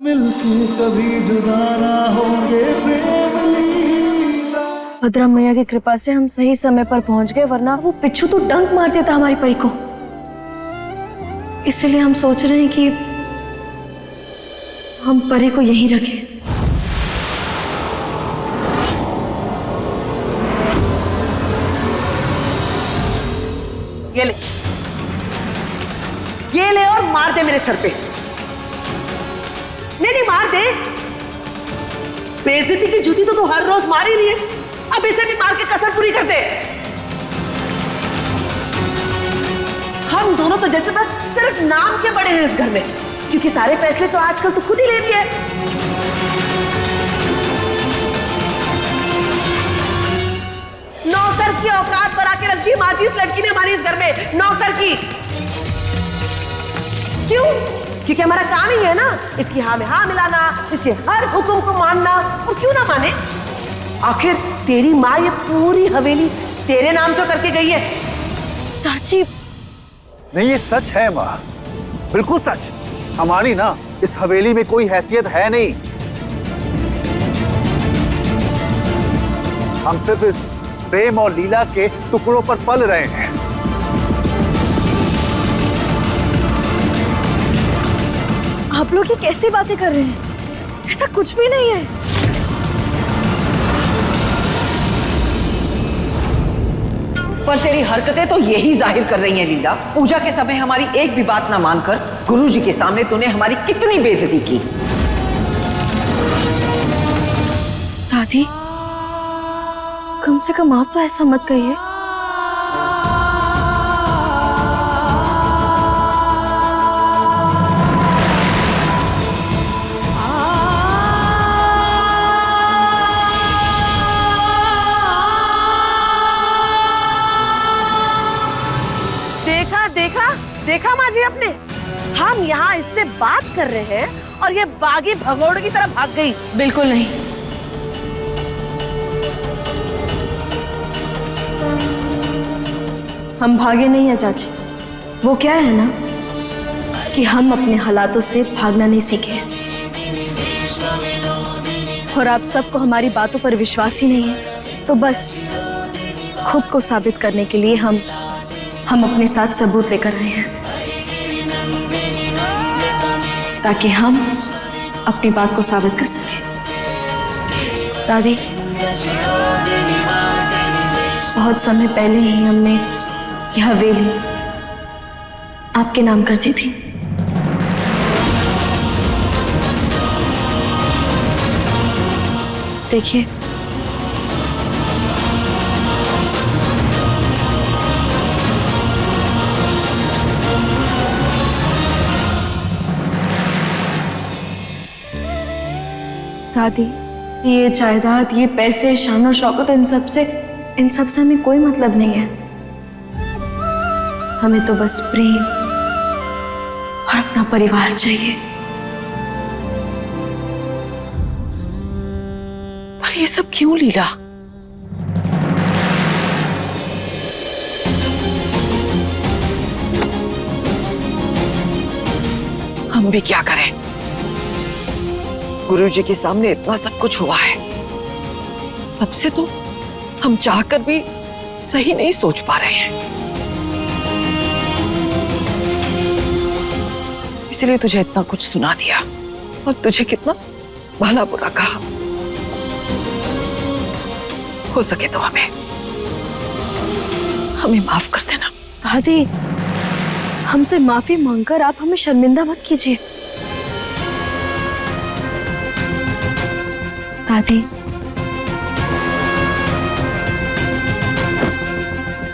मिलके कभी जुदा ना होंगे प्रेम लीला। भद्रा मैया की कृपा से हम सही समय पर पहुंच गए, वरना वो पिच्छू तो डंक मार देता हमारी परी को। इसलिए हम सोच रहे हैं कि हम परी को यहीं रखें। ये ले और मार दे मेरे सर पे। नहीं मार दे। बेइज्जती की जूती तो तू हर रोज मार ही रही है, अब इसे भी मार के कसर पूरी कर दे। हम दोनों तो जैसे बस सिर्फ नाम के बड़े हैं इस घर में, क्योंकि सारे फैसले तो आजकल तू खुद ही ले रही है। नौकर की औकात पर आके रख दी माजी इस लड़की ने हमारी इस घर में, नौकर की। क्यों? क्योंकि हमारा काम ही है ना इसकी हाँ में हाँ मिलाना, इसके हर हुक्म को मानना। और क्यों ना माने, आखिर तेरी माँ ये पूरी हवेली तेरे नाम जो करके गई है। चाची नहीं, ये सच है माँ, बिल्कुल सच। हमारी ना इस हवेली में कोई हैसियत है नहीं। हम सिर्फ इस प्रेम और लीला के टुकड़ों पर पल रहे हैं। आप लोग ये कैसी बातें कर रहे हैं? ऐसा कुछ भी नहीं है। पर तेरी हरकतें तो यही जाहिर कर रही हैं लीला। पूजा के समय हमारी एक भी बात ना मानकर गुरुजी के सामने तूने हमारी कितनी बेइज्जती की। दादी, कम से कम आप तो ऐसा मत कहिए। देखा माँ जी आपने, हम यहाँ इससे बात कर रहे हैं और ये बागी भगोड़ की तरफ भाग गई। बिल्कुल नहीं। हम भागे नहीं है चाची। वो क्या है ना कि हम अपने हालातों से भागना नहीं सीखे हैं, और आप सबको हमारी बातों पर विश्वास ही नहीं है, तो बस खुद को साबित करने के लिए हम अपने साथ सबूत लेकर आए हैं, ताकि हम अपनी बात को साबित कर सकें। दादी, बहुत समय पहले ही हमने यह हवेली आपके नाम कर दी थी। देखिए, दादी, ये जायदाद, ये पैसे, शान और शौकत, इन सब से हमें कोई मतलब नहीं है। हमें तो बस प्रेम और अपना परिवार चाहिए। पर ये सब क्यों लीला? हम भी क्या करें? गुरुजी के सामने इतना सब कुछ हुआ है, तब से तो हम चाहकर भी सही नहीं सोच पा रहे हैं। इसलिए तुझे इतना कुछ सुना दिया और तुझे कितना भला बुरा कहा। हो सके तो हमें माफ कर देना। दादी, हमसे माफी मांगकर आप हमें शर्मिंदा मत कीजिए।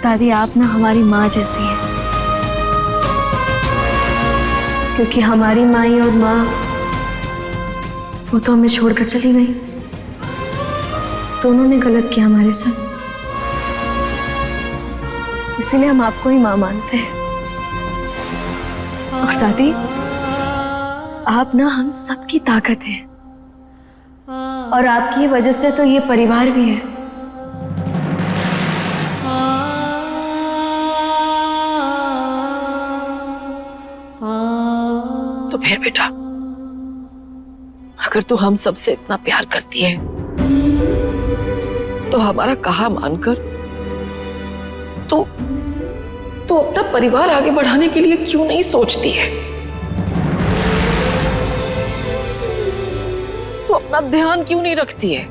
दादी, आप ना हमारी माँ जैसी हैं, क्योंकि हमारी माई और माँ वो तो हमें छोड़कर चली गई। दोनों ने गलत किया हमारे साथ, इसीलिए हम आपको ही माँ मानते हैं। और दादी, आप ना हम सबकी ताकत हैं, और आपकी वजह से तो ये परिवार भी है। तो फिर बेटा, अगर तू हम सबसे इतना प्यार करती है तो हमारा कहा मानकर तो अपना परिवार आगे बढ़ाने के लिए क्यों नहीं सोचती है? तो अपना ध्यान क्यों नहीं रखती है?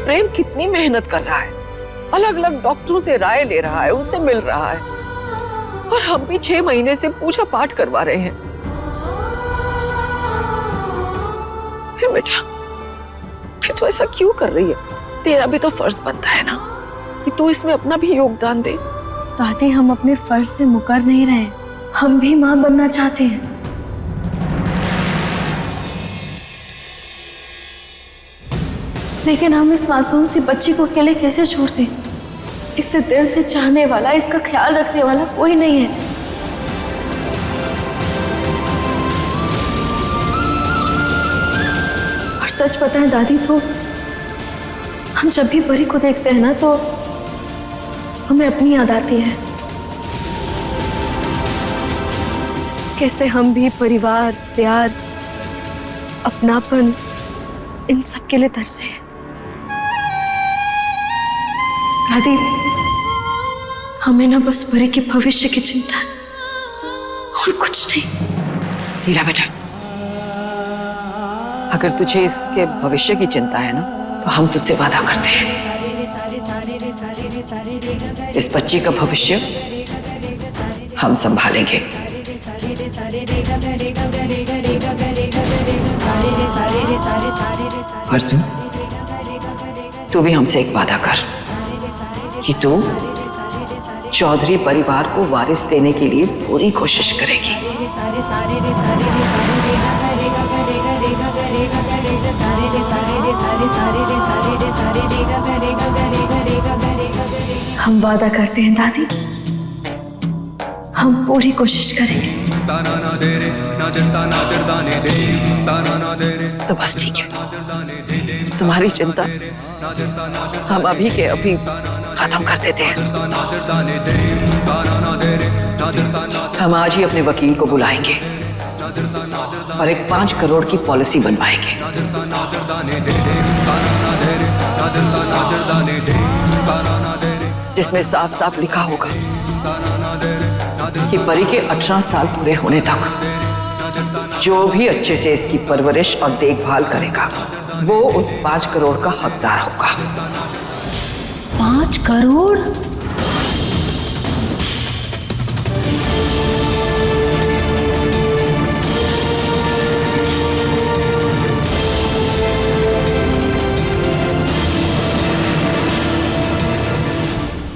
प्रेम कितनी मेहनत कर रहा है, अलग अलग डॉक्टरों से राय ले रहा है, उनसे मिल रहा है, और हम भी 6 महीने से पूजा पाठ करवा रहे हैं। फिर बेटा, फिर तू ऐसा क्यों कर रही है? तेरा भी तो फर्ज बनता है ना कि तू इसमें अपना भी योगदान दे। दादी, हम अपने फर्ज से मुकर नहीं रहे, हम भी माँ बनना चाहते हैं। लेकिन हम इस मासूम सी बच्ची को अकेले कैसे छोड़ दें? इसे दिल से चाहने वाला, इसका ख्याल रखने वाला कोई नहीं है। और सच पता है दादी, तो हम जब भी परी को देखते हैं ना तो हमें अपनी याद आती है। कैसे हम भी परिवार, प्यार, अपनापन, इन सब के लिए तरसे हैं। दादी, हमें ना बस परी के भविष्य की चिंता है और कुछ नहीं। हीरा बेटा, अगर तुझे इसके भविष्य की चिंता है ना, तो हम तुझसे वादा करते हैं, इस बच्ची का भविष्य हम संभालेंगे। और तू भी हमसे एक वादा कर कि तू चौधरी परिवार को वारिस देने के लिए पूरी कोशिश करेगी। हम वादा करते हैं दादी, हम पूरी कोशिश करेंगे। तो बस ठीक है, तुम्हारी चिंता हम अभी के अभी खत्म कर देते हैं। हम आज ही अपने वकील को बुलाएंगे और एक 5 करोड़ की पॉलिसी बनवाएंगे। जिसमें साफ साफ लिखा होगा कि परी के 18 साल पूरे होने तक जो भी अच्छे से इसकी परवरिश और देखभाल करेगा वो उस 5 करोड़ का हकदार होगा। 5 करोड़?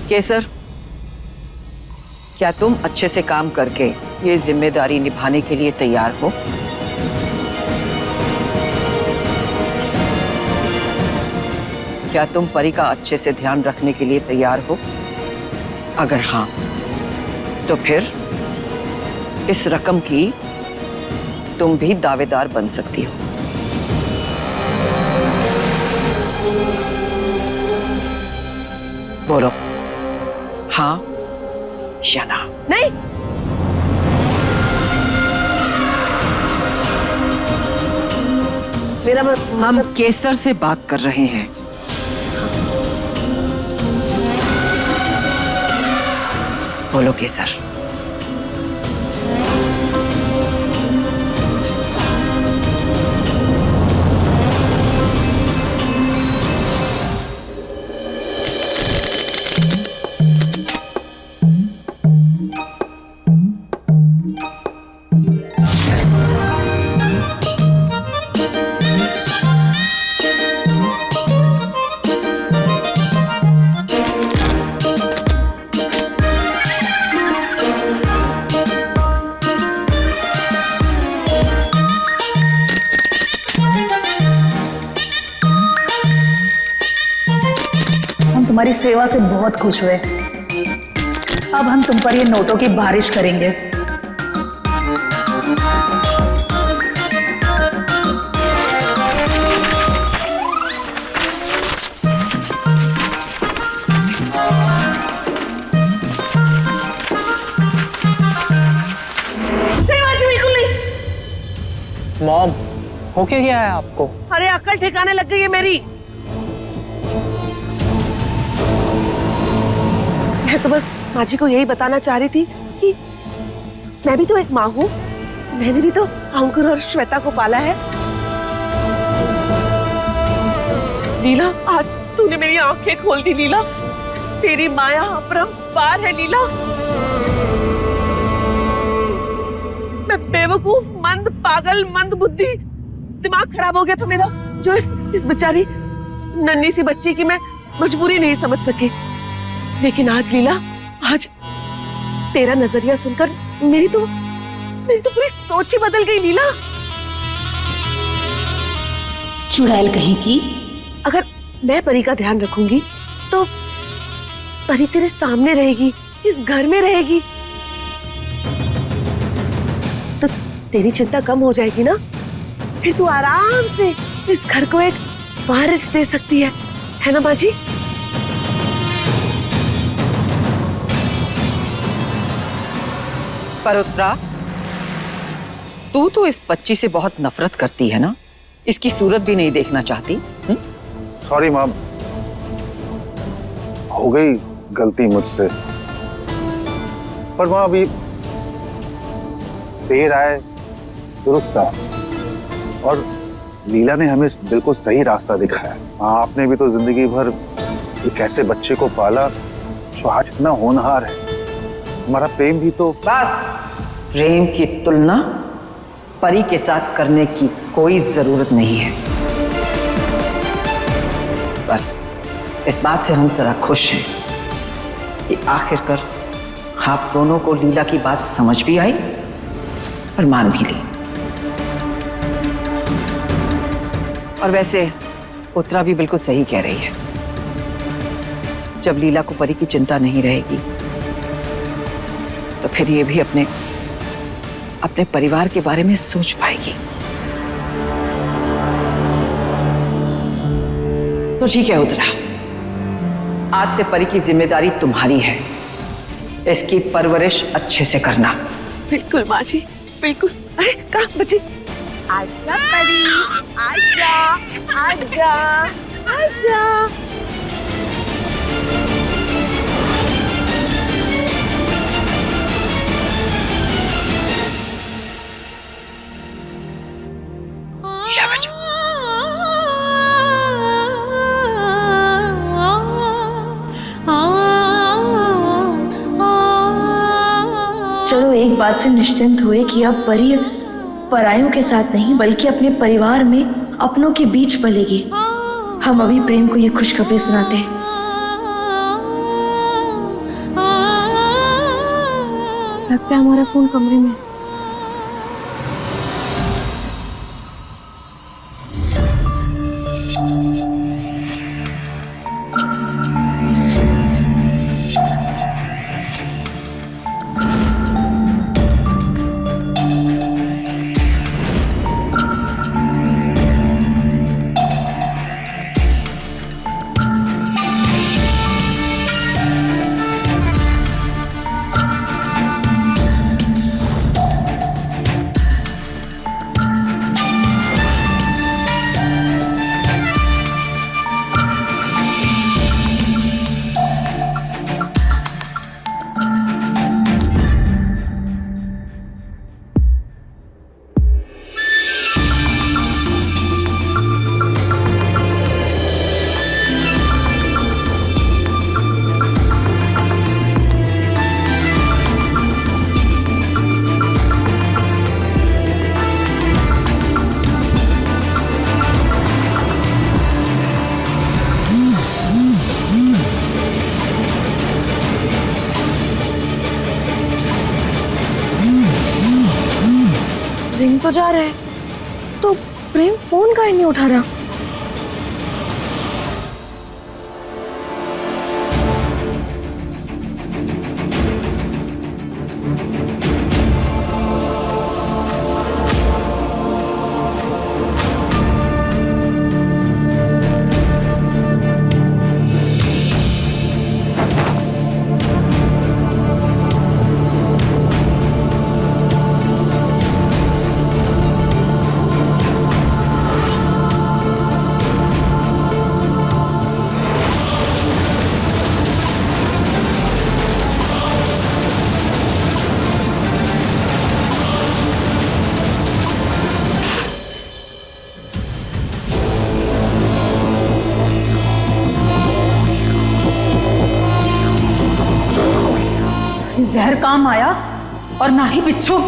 केसर, क्या तुम अच्छे से काम करके ये जिम्मेदारी निभाने के लिए तैयार हो? क्या तुम परी का अच्छे से ध्यान रखने के लिए तैयार हो? अगर हाँ, तो फिर इस रकम की तुम भी दावेदार बन सकती हो। बोलो हाँ या ना? नहीं, मेरा हम केसर से बात कर रहे हैं। बोलो केसर। तुम्हारी सेवा से बहुत खुश हुए। अब हम तुम पर ये नोटों की बारिश करेंगे। बिल्कुल नहीं। मॉम, हो क्या गया है आपको? अरे अक्ल ठिकाने लग गई है मेरी। मैं तो बस माँ जी को यही बताना चाह रही थी कि मैं भी तो एक माँ हूँ। मैंने भी तो अंकुर और श्वेता को पाला है। लीला, आज तूने मेरी आंखें खोल दी लीला। तेरी माया अपरंपार है लीला। मैं बेवकूफ, मंद, पागल, मंद बुद्धि, दिमाग खराब हो गया था मेरा, जो इस बेचारी नन्ही सी बच्ची की मैं मजबूरी नहीं समझ सकी। लेकिन आज लीला, आज तेरा नजरिया सुनकर मेरी तो पूरी सोच ही बदल गई लीला। चुड़ैल कहीं की। अगर मैं परी का ध्यान रखूंगी तो परी तेरे सामने रहेगी, इस घर में रहेगी, तो तेरी चिंता कम हो जाएगी ना। फिर तू आराम से इस घर को एक वारिस दे सकती है ना माँ जी? पर उत्तरा, तू तो इस बच्ची से बहुत नफरत करती है ना? इसकी सूरत भी नहीं देखना चाहती? सॉरी माँ, हो गई गलती मुझसे। पर माँ, अभी देर आए दुरुस्त आए, और लीला ने हमें बिल्कुल सही रास्ता दिखाया। माँ, आपने भी तो जिंदगी भर एक ऐसे बच्चे को पाला जो आज इतना होनहार है। हमारा प्रेम भी तो। बस, प्रेम की तुलना परी के साथ करने की कोई जरूरत नहीं है। बस इस बात से हम जरा खुश हैं कि आखिरकार आप दोनों को लीला की बात समझ भी आई और मान भी ली। और वैसे उत्तरा भी बिल्कुल सही कह रही है। जब लीला को परी की चिंता नहीं रहेगी तो फिर ये भी अपने परिवार के बारे में सोच पाएगी। तो ठीक है उत्तरा, आज से परी की जिम्मेदारी तुम्हारी है। इसकी परवरिश अच्छे से करना। बिल्कुल माँ जी, बिल्कुल। अरे कहाँ बची? आजा परी, आजा, आजा, आजा। लीला बेटा, चलो एक बात से निश्चिंत हुए कि अब परी परायों के साथ नहीं बल्कि अपने परिवार में अपनों के बीच पलेगी। हम अभी प्रेम को ये खुशखबरी सुनाते हैं। लगता है हमारा फोन कमरे में। रिंग तो जा रहा है, तो प्रेम फोन काहे नहीं उठा रहा? जहर काम आया और ना ही बिच्छू।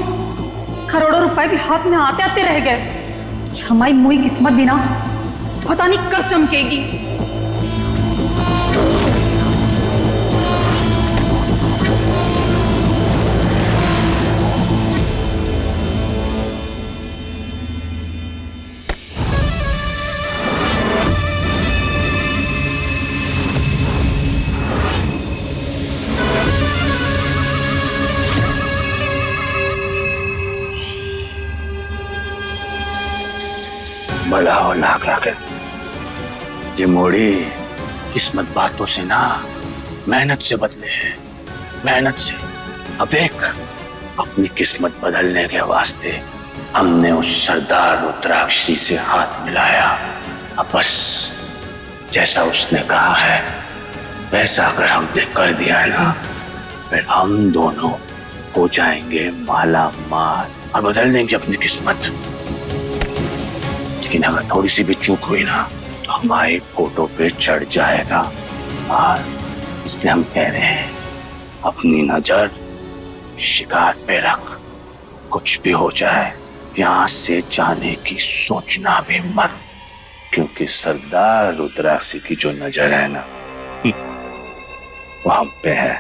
करोड़ों रुपए भी हाथ में आते आते रह गए। हमारी मुई किस्मत भी ना पता नहीं कब चमकेगी। भला हो लाख जे मोड़ी किस्मत बातों से ना मेहनत से बदले है, मेहनत से। अब देख, अपनी किस्मत बदलने के वास्ते हमने उस सरदार रुद्राक्षी से हाथ मिलाया। अब बस जैसा उसने कहा है वैसा अगर हमने कर दिया है ना, फिर हम दोनों हो जाएंगे माला माल और बदल देंगे अपनी किस्मत। लेकिन अगर थोड़ी सी भी चूक हुई ना तो हमारे फोटो पे चढ़ जाएगा। और इसलिए हम कह रहे हैं अपनी नजर शिकार पे रख, कुछ भी हो जाए यहाँ से जाने की सोचना भी मत, क्योंकि सरदार रुद्राक्षी की जो नजर है ना वो हम पे है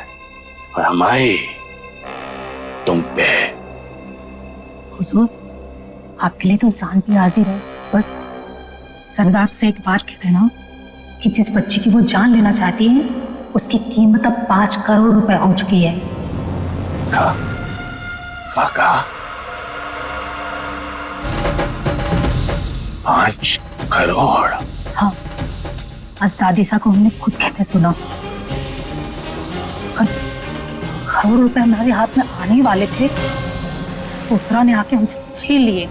और हमारी तुम पे है। हुजूर, आपके लिए तो जान भी हाजिर है, पर सरदार से एक बार कह देना कि जिस बच्ची की वो जान लेना चाहती है उसकी कीमत अब 5 करोड़ रुपए हो चुकी है। काका 5 करोड़? हाँ, आज दादी सा को हमने खुद कहते सुना। करोड़ रुपए हमारे हाथ में आने वाले थे, पुत्रा ने आके हमसे छीन लिए।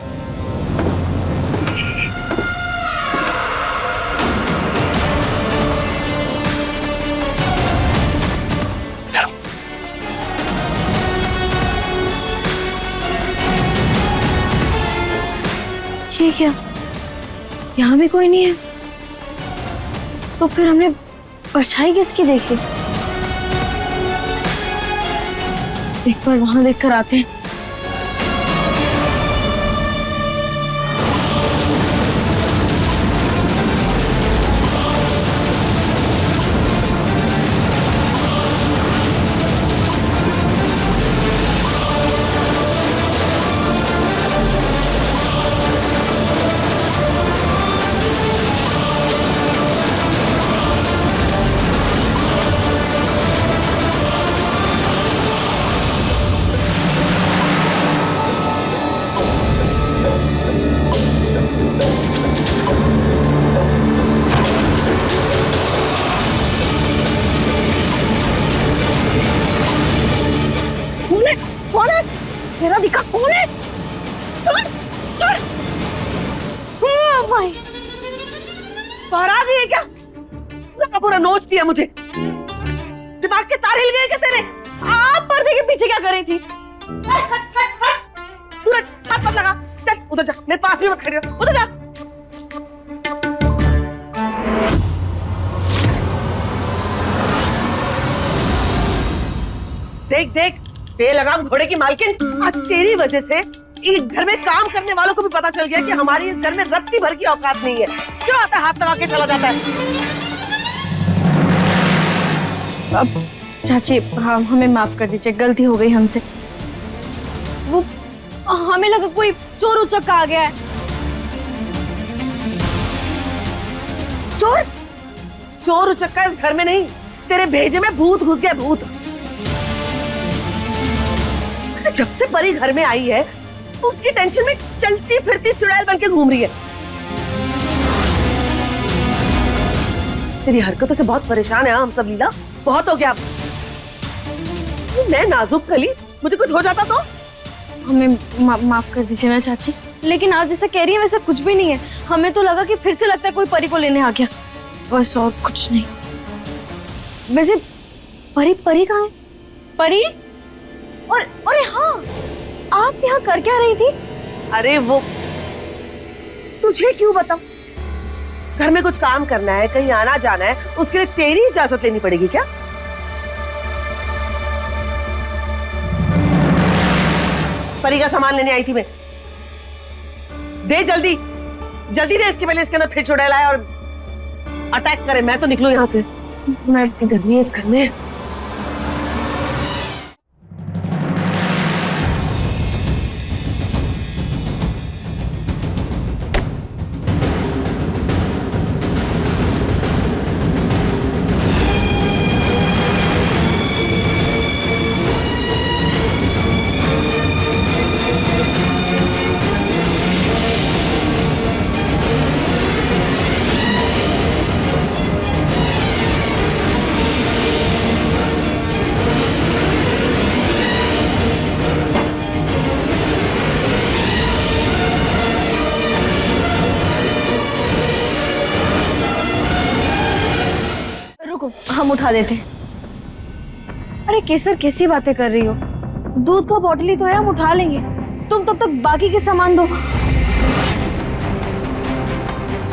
ये क्या, यहाँ भी कोई नहीं है? तो फिर हमने परछाई किसकी देखी? एक बार वहां देखकर आते हैं। तेरा दिखा कौन है? चल, चल। भाई महाराज ये क्या? पूरा का पूरा नोच दिया मुझे। दिमाग के तार हिल गए क्या तेरे? आप पर्दे के पीछे क्या कर रही थी? पूरा हाथ मत लगा। चल उधर जा, मेरे पास भी मत खड़ी रहो, उधर जा। देख देख, बेलगाम घोड़े की मालकिन, आज तेरी वजह से इस घर में काम करने वालों को भी पता चल गया कि हमारी इस घर में रत्ती भर की औकात नहीं है। क्यों आता है हाथ लगा के चला जाता है? अब चाची, हाँ, हमें माफ कर दीजिए, गलती हो गई हमसे। वो हमें लगा कोई चोर उचक्का आ गया है। चोर? चोर उचक्का इस घर में नहीं, तेरे भेजे में भूत घुस गया, भूत। जब से परी घर में आई है तो उसकी टेंशन में चलती फिरती चुड़ैल बन के घूम रही है। तेरी हरकतों से बहुत परेशान है हम सब लीला, बहुत हो गया। मैं नाजुक कली, मुझे कुछ हो जाता तो? हमें माफ कर दीजिए ना चाची, लेकिन आप जैसा कह रही है वैसा कुछ भी नहीं है। हमें तो लगा कि फिर से लगता है कोई परी को लेने आ गया, बस और कुछ नहीं। वैसे परी कहाँ है? परी? और अरे हाँ, आप यहाँ कर क्या रही थी? अरे वो तुझे क्यों बताऊं? घर में कुछ काम करना है, कहीं आना जाना है, उसके लिए तेरी इजाजत लेनी पड़ेगी क्या? परी का सामान लेने आई थी मैं। दे जल्दी, जल्दी दे, इसके पहले इसके अंदर फिर चुड़ैल आए और अटैक करे। मैं तो निकलूं यहाँ से, मैं इतनी गर्मी है इस घर में। रुको, हम उठा देते हैं। अरे केसर, कैसी बातें कर रही हो? दूध का बॉटल ही तो है, हम उठा लेंगे। तुम तब तक बाकी के सामान दो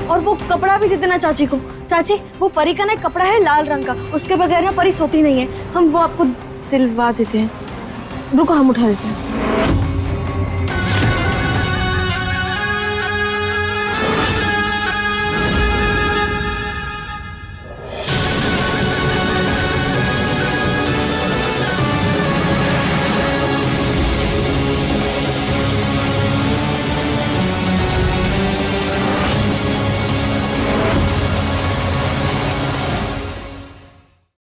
और वो कपड़ा भी दे देना चाची को। चाची, वो परी का ना एक कपड़ा है लाल रंग का, उसके बगैर ना परी सोती नहीं है। हम वो आपको दिलवा देते हैं। रुको, हम उठा देते हैं।